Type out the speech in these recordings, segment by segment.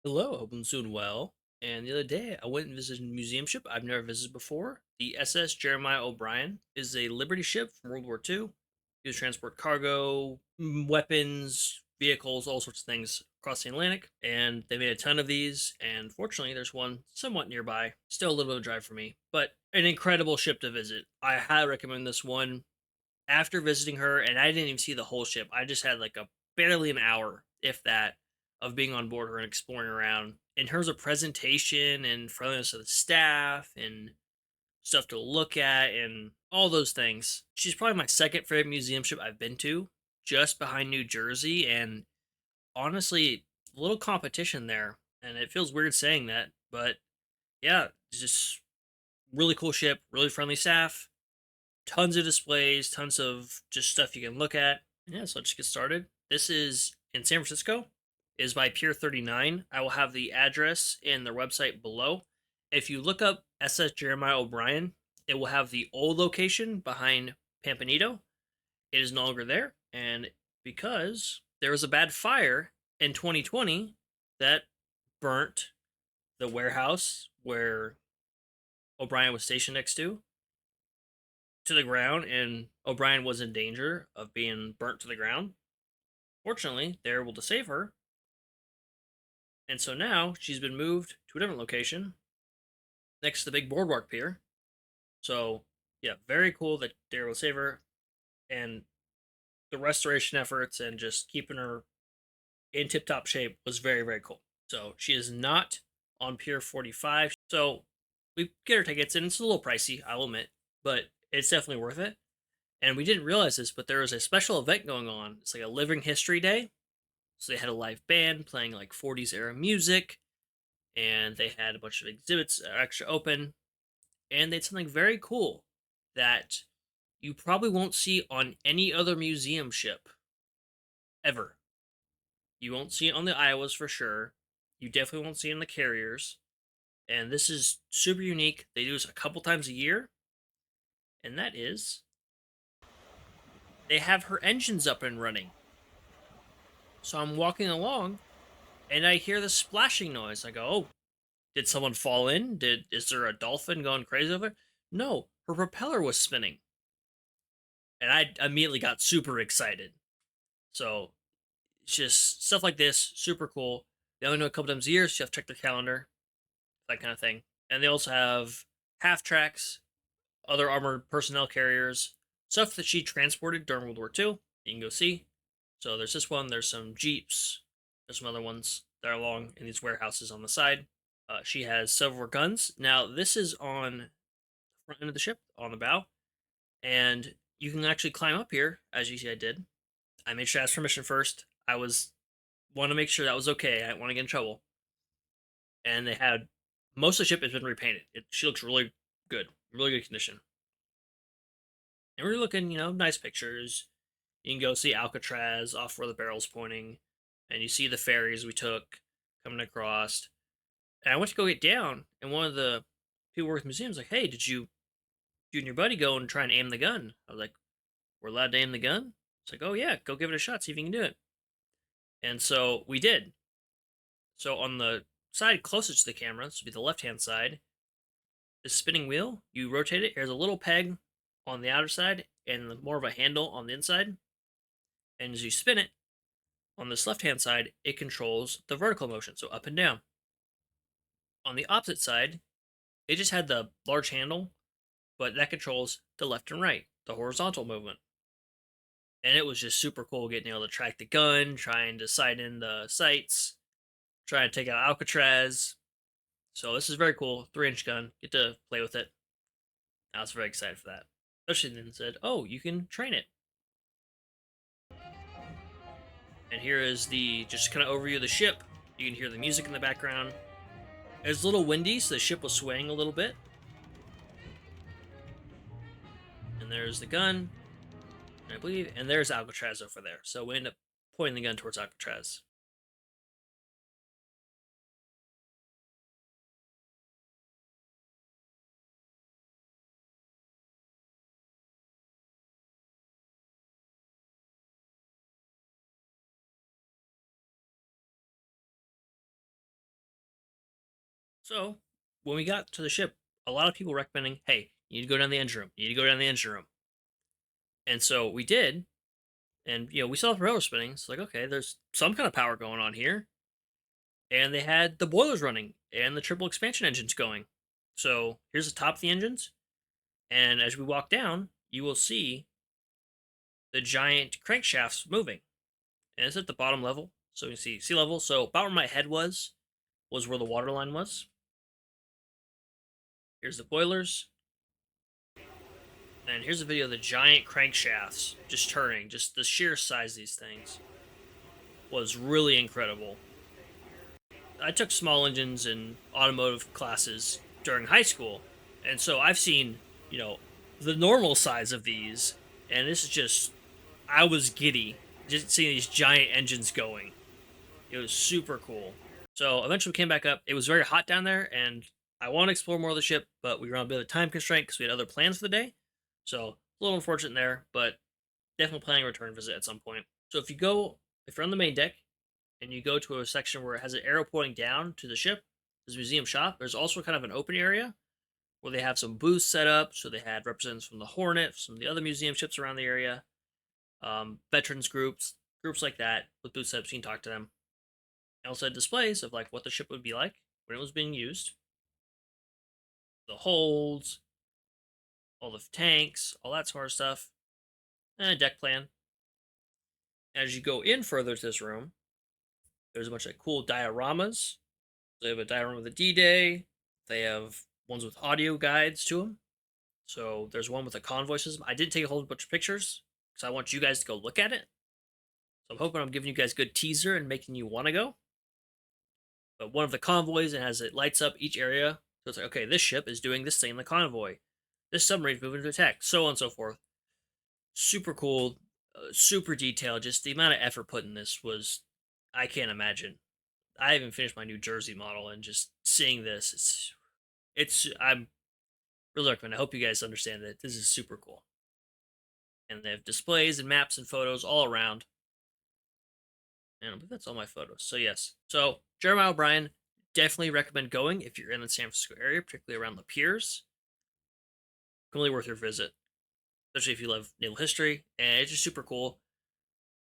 Hello, hope I'm doing well. And the other day, I went and visited a museum ship I've never visited before. The SS Jeremiah O'Brien is a Liberty ship from World War II. Used to transport cargo, weapons, vehicles, all sorts of things across the Atlantic. And they made a ton of these. And fortunately, there's one somewhat nearby. Still a little bit of a drive for me, but an incredible ship to visit. I highly recommend this one. After visiting her, and I didn't even see the whole ship. I just had like a barely an hour, if that, of being on board her and exploring around. In terms of presentation and friendliness of the staff and stuff to look at and all those things, she's probably my second favorite museum ship I've been to, just behind New Jersey. And honestly, a little competition there. And it feels weird saying that, but yeah, it's just really cool ship, really friendly staff, tons of displays, tons of just stuff you can look at. Yeah, so let's get started. This is in San Francisco, is by Pier 39. I will have the address in their website below. If you look up SS Jeremiah O'Brien, it will have the old location behind Pampanito. It is no longer there, and because there was a bad fire in 2020 that burnt the warehouse where O'Brien was stationed next to the ground, and O'Brien was in danger of being burnt to the ground. Fortunately, they're able to save her, and so now she's been moved to a different location next to the big boardwalk pier. So, yeah, very cool that they're able to save her, and the restoration efforts and just keeping her in tip top shape was very, very cool. So, she is not on Pier 45. So, we get her tickets, and it's a little pricey, I'll admit, but it's definitely worth it. And we didn't realize this, but there was a special event going on. It's like a Living History Day. So they had a live band playing like 40s era music, and they had a bunch of exhibits extra open, and they had something very cool that you probably won't see on any other museum ship ever. You won't see it on the Iowas for sure. You definitely won't see it in the carriers. And this is super unique. They do this a couple times a year, and that is they have her engines up and running. So I'm walking along and I hear the splashing noise. I go, "Oh, did someone fall in? Is there a dolphin going crazy over there?" No, her propeller was spinning, and I immediately got super excited. So it's just stuff like this, super cool. They only know a couple times a year, so you have to check their calendar, that kind of thing. And they also have half tracks, other armored personnel carriers, stuff that she transported during World War II. You can go see. So there's this one. There's some jeeps. There's some other ones that are along in these warehouses on the side. She has several guns. Now this is on the front end of the ship, on the bow, and you can actually climb up here, as you see I did. I made sure I asked permission first. I was want to make sure that was okay. I didn't want to get in trouble. And they had most of the ship has been repainted. She looks really good, really good condition. And we're looking, nice pictures. You can go see Alcatraz off where the barrel's pointing, and you see the ferries we took coming across. And I went to go get down, and one of the people working at the museum's like, "Hey, did you and your buddy go and try and aim the gun?" I was like, "We're allowed to aim the gun?" It's like, "Oh yeah, go give it a shot, see if you can do it." And so we did. So on the side closest to the camera, this would be the left-hand side, the spinning wheel, you rotate it. There's a little peg on the outer side and more of a handle on the inside. And as you spin it, on this left-hand side, it controls the vertical motion, so up and down. On the opposite side, it just had the large handle, but that controls the left and right, the horizontal movement. And it was just super cool getting able to track the gun, trying to sight in the sights, trying to take out Alcatraz. So this is very cool. 3-inch gun. Get to play with it. I was very excited for that. Especially then said, "Oh, you can train it." And here is the just kind of overview of the ship. You can hear the music in the background. It's a little windy, so the ship was swaying a little bit. And there's the gun, I believe, and there's Alcatraz over there. So we end up pointing the gun towards Alcatraz. So when we got to the ship, a lot of people recommending, hey, you need to go down the engine room. You need to go down the engine room. And so we did, and we saw the propeller spinning. It's like, okay, there's some kind of power going on here. And they had the boilers running and the triple expansion engines going. So here's the top of the engines, and as we walk down, you will see the giant crankshafts moving. And it's at the bottom level, so you can see sea level. So about where my head was where the water line was. Here's the boilers, and here's a video of the giant crankshafts just turning. Just the sheer size of these things was really incredible. I took small engines in automotive classes during high school, and so I've seen, the normal size of these, and this is just, I was giddy just seeing these giant engines going. It was super cool. So eventually we came back up. It was very hot down there, and I want to explore more of the ship, but we were on a bit of a time constraint because we had other plans for the day. So a little unfortunate there, but definitely planning a return visit at some point. So if you're on the main deck and you go to a section where it has an arrow pointing down to the ship, there's a museum shop. There's also kind of an open area where they have some booths set up. So they had representatives from the Hornet, some of the other museum ships around the area, veterans groups like that with booth setups. You can talk to them. They also had displays of like what the ship would be like when it was being used, the holds, all the tanks, all that sort of stuff, and a deck plan. As you go in further to this room, there's a bunch of cool dioramas. They have a diorama of the D-Day. They have ones with audio guides to them. So there's one with a convoy system. I did take a whole bunch of pictures because I want you guys to go look at it. So I'm hoping I'm giving you guys a good teaser and making you want to go. But one of the convoys, it lights up each area. So it's like, okay, this ship is doing this thing in the convoy. This submarine's moving to attack, so on and so forth. Super cool, super detailed. Just the amount of effort put in this was, I can't imagine. I haven't finished my New Jersey model, and just seeing this, I'm really recommend. I hope you guys understand that this is super cool. And they have displays and maps and photos all around. And I believe that's all my photos. So yes. So Jeremiah O'Brien, definitely recommend going if you're in the San Francisco area, particularly around the piers. Completely worth your visit, especially if you love naval history. And it's just super cool.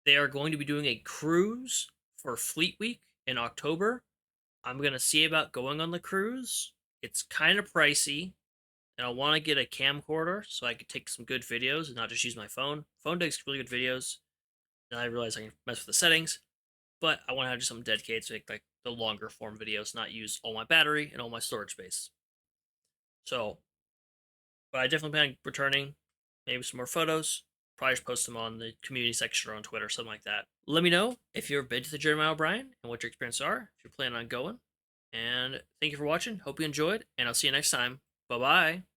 They are going to be doing a cruise for Fleet Week in October. I'm gonna see about going on the cruise. It's kind of pricey, and I want to get a camcorder so I could take some good videos and not just use my phone. Phone takes really good videos. And I realize I can mess with the settings, but I want to have just something dedicated to make like the longer form videos, not use all my battery and all my storage space. So, but I definitely plan on returning, maybe some more photos. Probably just post them on the community section or on Twitter, something like that. Let me know if you've been to the Jeremiah O'Brien and what your experiences are, if you're planning on going. And thank you for watching. Hope you enjoyed, and I'll see you next time. Bye bye.